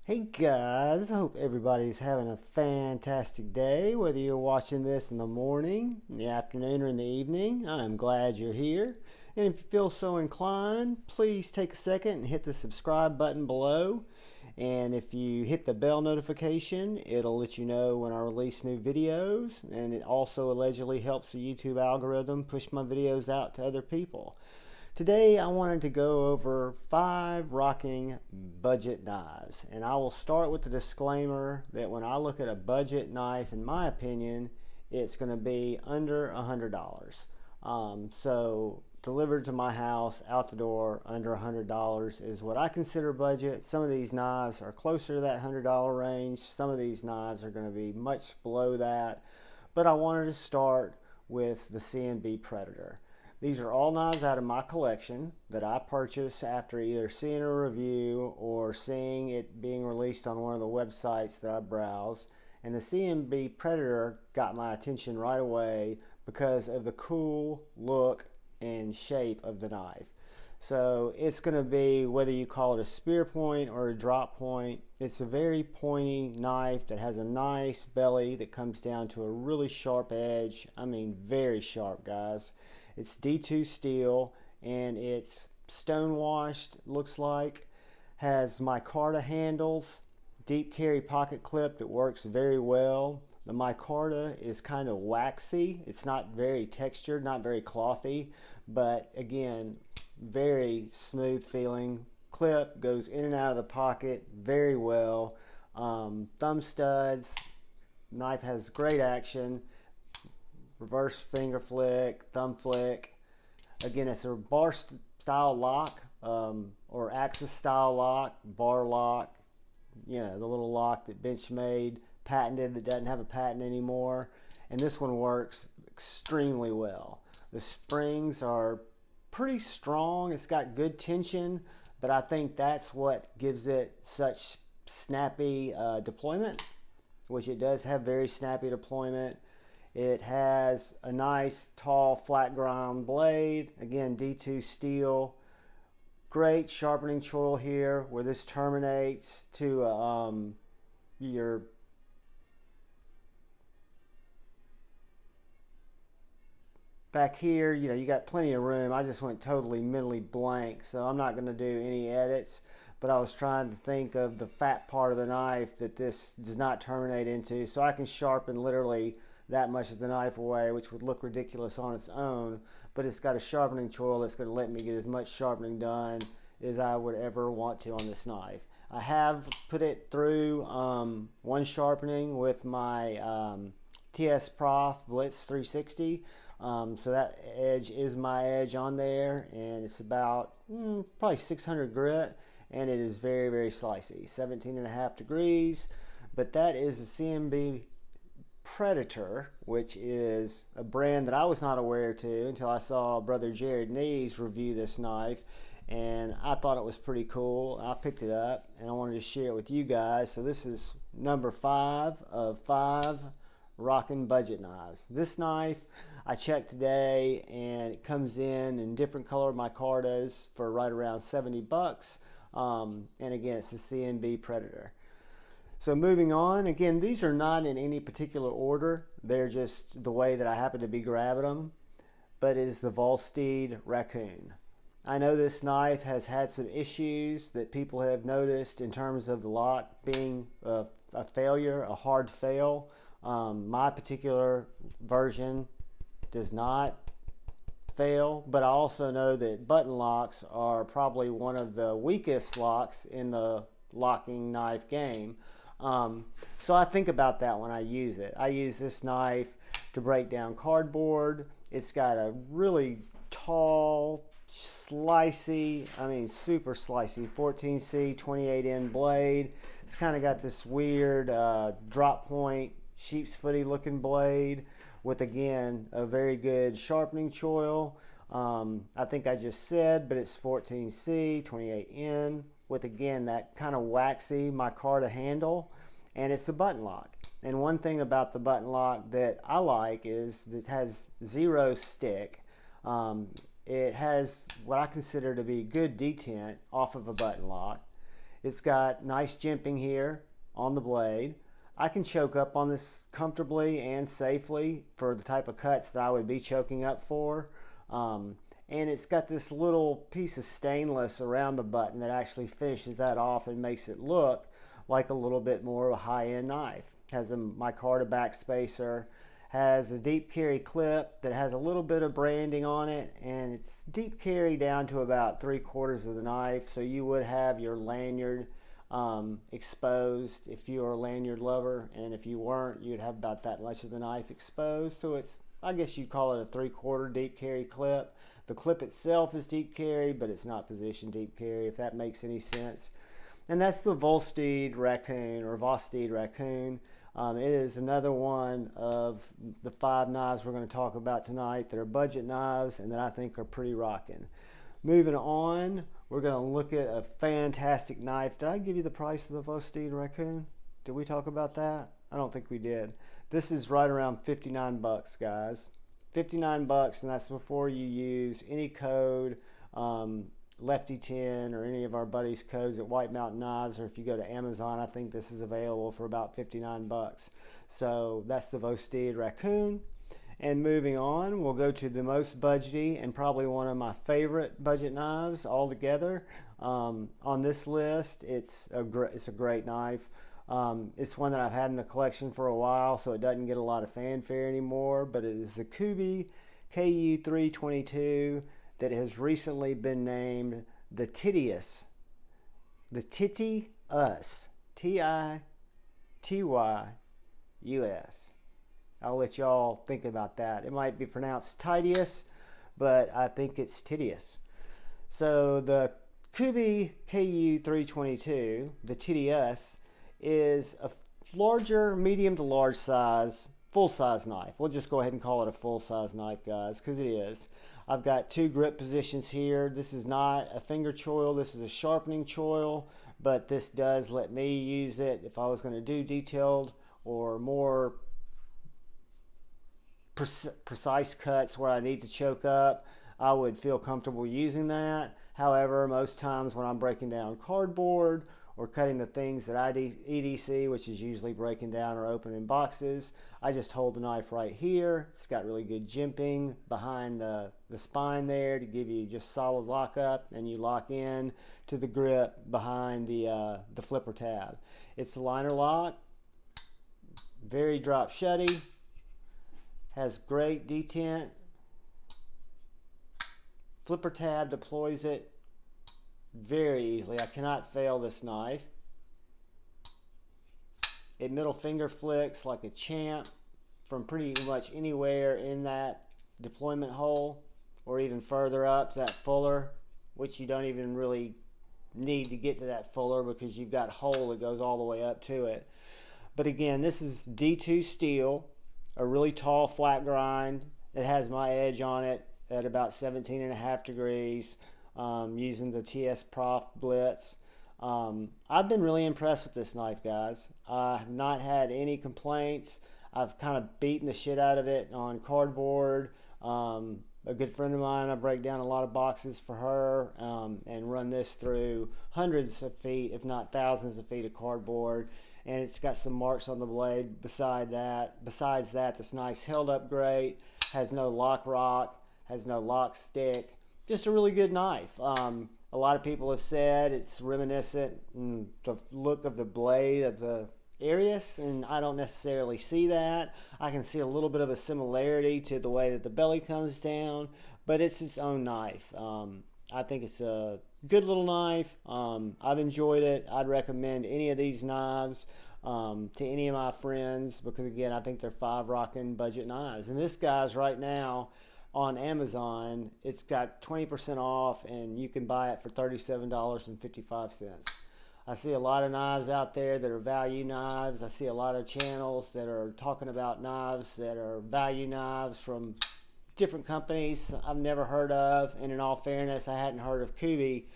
Hey guys, I hope everybody's having a fantastic day, whether you're watching this in the morning, in the afternoon, or in the evening. I'm glad you're here. And if you feel so inclined, please take a second and hit the subscribe button below. And if you hit the bell notification, it'll let you know when I release new videos. And it also allegedly helps the YouTube algorithm push my videos out to other people. Today I wanted to go over 5 rocking budget knives, and I will start with the disclaimer that when I look at a budget knife, in my opinion, it's going to be under $100. So delivered to my house, out the door, under $100 is what I consider budget. Some of these knives are closer to that $100 range. Some of these knives are going to be much below that, but I wanted to start with the CNB Predator. These are all knives out of my collection that I purchased after either seeing a review or seeing it being released on one of the websites that I browse. And the CMB Predator got my attention right away because of the cool look and shape of the knife. So it's going to be, whether you call it a spear point or a drop point, it's a very pointy knife that has a nice belly that comes down to a really sharp edge. I mean, very sharp, guys. It's D2 steel and it's stone washed, looks like. Has micarta handles, deep carry pocket clip that works very well. The micarta is kind of waxy. It's not very textured, not very clothy, but again, very smooth feeling. Clip goes in and out of the pocket very well. Thumb studs, knife has great action. Reverse finger flick, thumb flick. Again, it's a bar style lock or axis style lock, bar lock, you know, the little lock that Benchmade patented that doesn't have a patent anymore. And this one works extremely well. The springs are pretty strong. It's got good tension, but I think that's what gives it such snappy deployment, which it does have very snappy deployment. It has a nice, tall, flat ground blade. Again, D2 steel. Great sharpening choil here where this terminates to your back here. You know, you got plenty of room. I just went totally mentally blank, so I'm not going to do any edits. But I was trying to think of the fat part of the knife that this does not terminate into, so I can sharpen literally that much of the knife away, which would look ridiculous on its own, but it's got a sharpening choil that's going to let me get as much sharpening done as I would ever want to on this knife. I have put it through one sharpening with my TS Prof Blitz 360, so that edge is my edge on there, and it's about probably 600 grit, and it is very, very slicey, 17.5 degrees, but that is the CMB Predator, which is a brand that I was not aware to until I saw brother Jared Nees review this knife, and I thought it was pretty cool. I picked it up and I wanted to share it with you guys. So this is number 5 of 5 rockin' budget knives. This knife I checked today and it comes in different color micartas for right around 70 bucks. And again, it's the CNB Predator. So moving on, again, these are not in any particular order. They're just the way that I happen to be grabbing them. But it is the Vosteed Raccoon. I know this knife has had some issues that people have noticed in terms of the lock being a failure, a hard fail. My particular version does not fail, but I also know that button locks are probably one of the weakest locks in the locking knife game. So I think about that when I use it. I use this knife to break down cardboard. It's got a really tall, slicey, I mean super slicey, 14C 28N blade. It's kind of got this weird drop point, sheep's footy looking blade with, again, a very good sharpening choil. I think I just said, but it's 14C 28N. With, again, that kind of waxy micarta handle, and it's a button lock. And one thing about the button lock that I like is that it has zero stick. It has what I consider to be good detent off of a button lock. It's got nice jimping here on the blade. I can choke up on this comfortably and safely for the type of cuts that I would be choking up for. And it's got this little piece of stainless around the button that actually finishes that off and makes it look like a little bit more of a high-end knife. Has a micarta back spacer, has a deep carry clip that has a little bit of branding on it, and it's deep carry down to about 3/4 of the knife, so you would have your lanyard exposed if you are a lanyard lover, and if you weren't, you'd have about that much of the knife exposed. So it's, I guess you'd call it a 3/4 deep carry clip. The clip itself is deep carry, but it's not position deep carry, if that makes any sense. And that's the Vosteed Raccoon, or Vosteed Raccoon. It is another one of the 5 knives we're going to talk about tonight that are budget knives and that I think are pretty rocking. Moving on, we're going to look at a fantastic knife. Did I give you the price of the Vosteed Raccoon? Did we talk about that? I don't think we did. This is right around 59 bucks, guys. 59 bucks, and that's before you use any code, Lefty 10 or any of our buddies' codes at White Mountain Knives, or if you go to Amazon, I think this is available for about 59 bucks. So that's the Vosteed Raccoon. And moving on, we'll go to the most budgety and probably one of my favorite budget knives altogether. On this list, it's a great knife. It's one that I've had in the collection for a while, so it doesn't get a lot of fanfare anymore, but it is the Kubey KU322 that has recently been named the Tityus. The Tityus. Tityus. I'll let y'all think about that. It might be pronounced Tityus, but I think it's Tityus. So the Kubey KU322, the Tityus, is a larger, medium to large size, full-size knife. We'll just go ahead and call it a full-size knife, guys, because it is. I've got 2 grip positions here. This is not a finger choil. This is a sharpening choil, but this does let me use it if I was going to do detailed or more precise cuts where I need to choke up. I would feel comfortable using that. However, most times when I'm breaking down cardboard or cutting the things that I EDC, which is usually breaking down or opening boxes, I just hold the knife right here. It's got really good jimping behind the spine there to give you just solid lockup, and you lock in to the grip behind the flipper tab. It's the liner lock, very drop shutty, has great detent. Flipper tab deploys it very easily. I cannot fail this knife. It middle finger flicks like a champ from pretty much anywhere in that deployment hole, or even further up to that fuller, which you don't even really need to get to that fuller because you've got hole that goes all the way up to it. But again, this is D2 steel, a really tall flat grind. It has my edge on it at about 17.5 degrees. Using the TS Prof Blitz. I've been really impressed with this knife, guys. I have not had any complaints. I've kind of beaten the shit out of it on cardboard. A good friend of mine, I break down a lot of boxes for her and run this through hundreds of feet, if not thousands of feet of cardboard. And it's got some marks on the blade. Besides that, this knife's held up great, has no lock rock, has no lock stick. Just a really good knife. A lot of people have said it's reminiscent in the look of the blade of the Arius, and I don't necessarily see that. I can see a little bit of a similarity to the way that the belly comes down, but it's its own knife. I think it's a good little knife. I've enjoyed it. I'd recommend any of these knives to any of my friends because, again, I think they're 5 rocking budget knives. And this guy's right now on Amazon, it's got 20% off, and you can buy it for $37.55. I see a lot of knives out there that are value knives. I see a lot of channels that are talking about knives that are value knives from different companies I've never heard of. And in all fairness, I hadn't heard of Kubey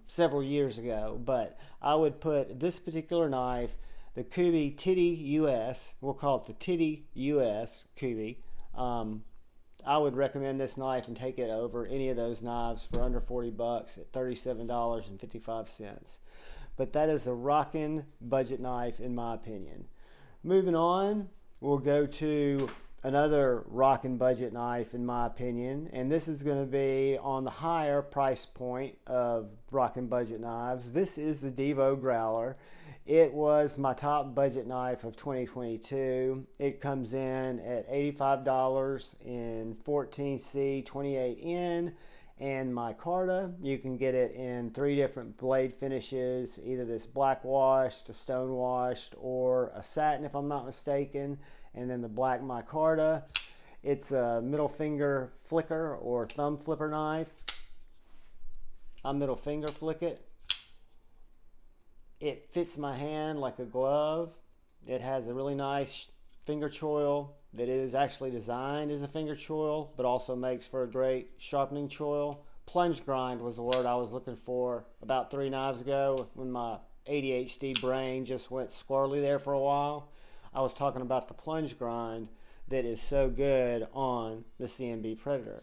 several years ago. But I would put this particular knife, the Kubey Tityus, we'll call it the Tityus Kubey. I would recommend this knife and take it over any of those knives for under 40 bucks at $37.55. but that is a rockin' budget knife in my opinion. Moving on, we'll go to another rockin' budget knife in my opinion, and this is going to be on the higher price point of rockin' budget knives. This is the Devo Growler. It was my top budget knife of 2022. It comes in at $85 in 14C 28N and micarta. You can get it in 3 different blade finishes, either this black washed, a stone washed, or a satin if I'm not mistaken, and then the black micarta. It's a middle finger flicker or thumb flipper knife. I middle finger flick it. It fits my hand like a glove. It has a really nice finger choil that is actually designed as a finger choil, but also makes for a great sharpening choil. Plunge grind was the word I was looking for about 3 knives ago when my ADHD brain just went squirrely there for a while. I was talking about the plunge grind that is so good on the CMB Predator.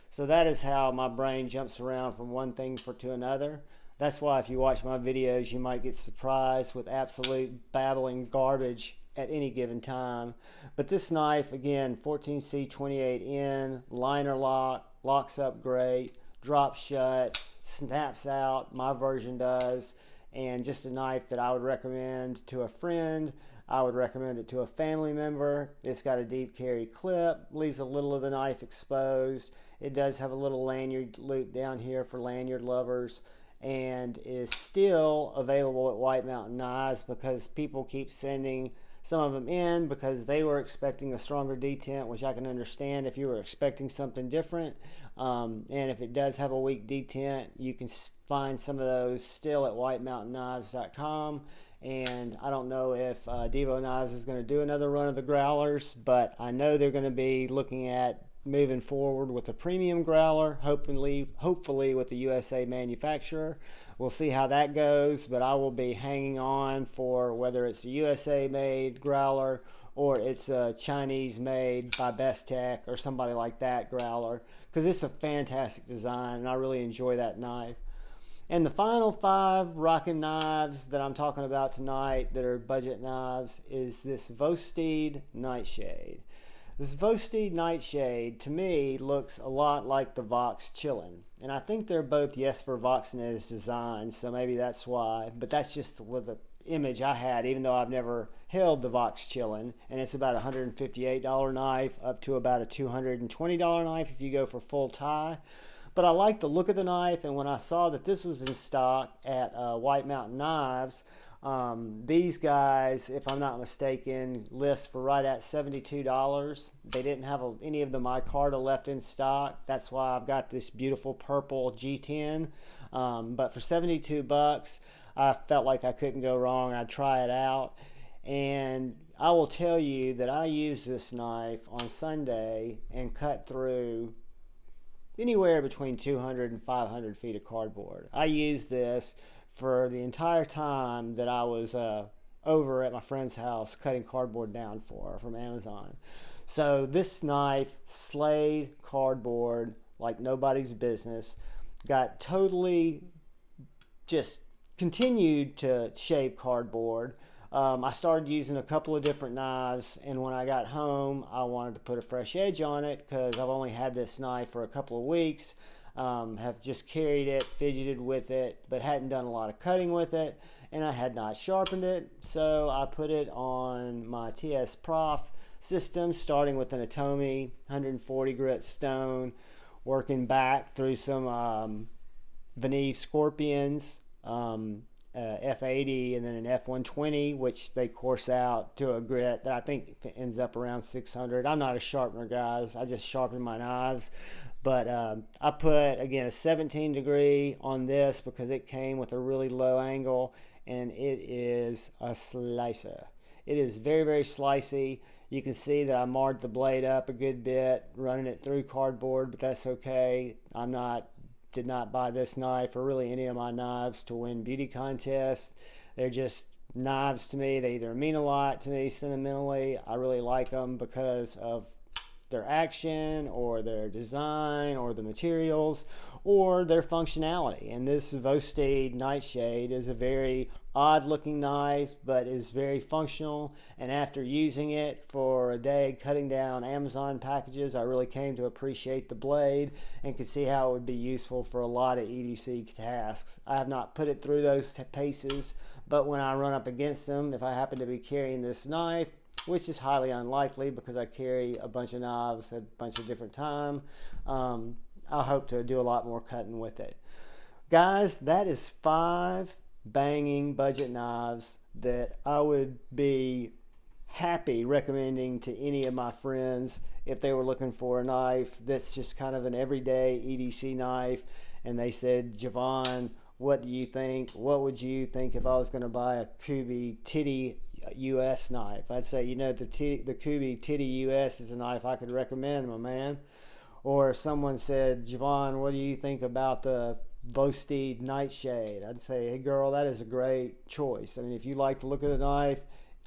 So that is how my brain jumps around from one thing to another. That's why if you watch my videos, you might get surprised with absolute babbling garbage at any given time. But this knife, again, 14C 28N, liner lock, locks up great, drops shut, snaps out, my version does, and just a knife that I would recommend to a friend. I would recommend it to a family member. It's got a deep carry clip, leaves a little of the knife exposed. It does have a little lanyard loop down here for lanyard lovers, and is still available at White Mountain Knives because people keep sending some of them in because they were expecting a stronger detent, which I can understand if you were expecting something different. And if it does have a weak detent, you can find some of those still at whitemountainknives.com. And I don't know if Devo Knives is going to do another run of the growlers, but I know they're going to be looking at moving forward with a premium growler, hopefully with the USA manufacturer. We'll see how that goes, but I will be hanging on for whether it's a USA made growler or it's a Chinese made by Best Tech or somebody like that growler, because it's a fantastic design and I really enjoy that knife. And the final 5 rockin' knives that I'm talking about tonight that are budget knives is this Vosteed Nightshade. This Vosteed Nightshade, to me, looks a lot like the Vox Chillin'. And I think they're both Jesper Voxnäs designs, so maybe that's why. But that's just the image I had, even though I've never held the Vox Chillin'. And it's about a $158 knife up to about a $220 knife if you go for full tie. But I like the look of the knife, and when I saw that this was in stock at White Mountain Knives, these guys, if I'm not mistaken, list for right at $72. They didn't have any of the micarta left in stock. That's why I've got this beautiful purple G10. But for 72 bucks, I felt like I couldn't go wrong. I'd try it out. And I will tell you that I used this knife on Sunday and cut through anywhere between 200 and 500 feet of cardboard. I used this for the entire time that I was over at my friend's house cutting cardboard down from Amazon. So this knife slayed cardboard like nobody's business. Got totally just continued to shave cardboard. I started using a couple of different knives, and when I got home I wanted to put a fresh edge on it because I've only had this knife for a couple of weeks. Have just carried it, fidgeted with it, but hadn't done a lot of cutting with it, and I had not sharpened it. So I put it on my TS Prof system, starting with an Atomi 140 grit stone, working back through some Veneve Scorpions, F80, and then an F120, which they course out to a grit that I think ends up around 600. I'm not a sharpener, guys. I just sharpen my knives. But I put, again, a 17 degree on this because it came with a really low angle, and it is a slicer. It is very, very slicey. You can see that I marred the blade up a good bit, running it through cardboard, but that's okay. Did not buy this knife or really any of my knives to win beauty contests. They're just knives to me. They either mean a lot to me sentimentally. I really like them because of their action or their design or the materials or their functionality. And this Vosteed Nightshade is a very odd looking knife, but is very functional. And after using it for a day cutting down Amazon packages, I really came to appreciate the blade and could see how it would be useful for a lot of EDC tasks. I have not put it through those paces, but when I run up against them, if I happen to be carrying this knife, which is highly unlikely because I carry a bunch of knives at a bunch of different time, I hope to do a lot more cutting with it. Guys, that is 5 banging budget knives that I would be happy recommending to any of my friends if they were looking for a knife that's just kind of an everyday EDC knife, and they said, Javon, what do you think? What would you think if I was going to buy a Kubey Tityus knife? I'd say, you know, the Kubey Tityus is a knife I could recommend, my man. Or if someone said, Javon, what do you think about the Vosteed Nightshade? I'd say, hey girl, that is a great choice. I mean, if you like the look of the knife,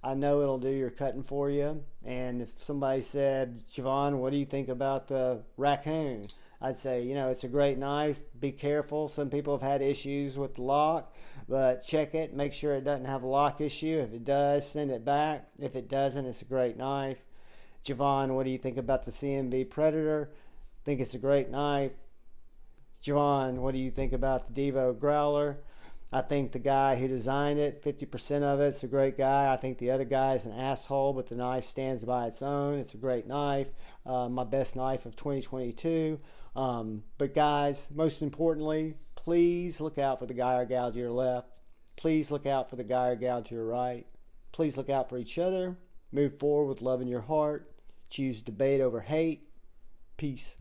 I know it'll do your cutting for you. And if somebody said, Javon, what do you think about the Raccoon? I'd say, you know, it's a great knife. Be careful. Some people have had issues with the lock, but check it. Make sure it doesn't have a lock issue. If it does, send it back. If it doesn't, it's a great knife. Javon, what do you think about the CMB Predator? Think it's a great knife. Javon, what do you think about the Devo Growler? I think the guy who designed it, 50% of it's a great guy. I think the other guy is an asshole, but the knife stands by its own. It's a great knife. My best knife of 2022. But guys, most importantly, please look out for the guy or gal to your left. Please look out for the guy or gal to your right. Please look out for each other. Move forward with love in your heart. Choose debate over hate. Peace.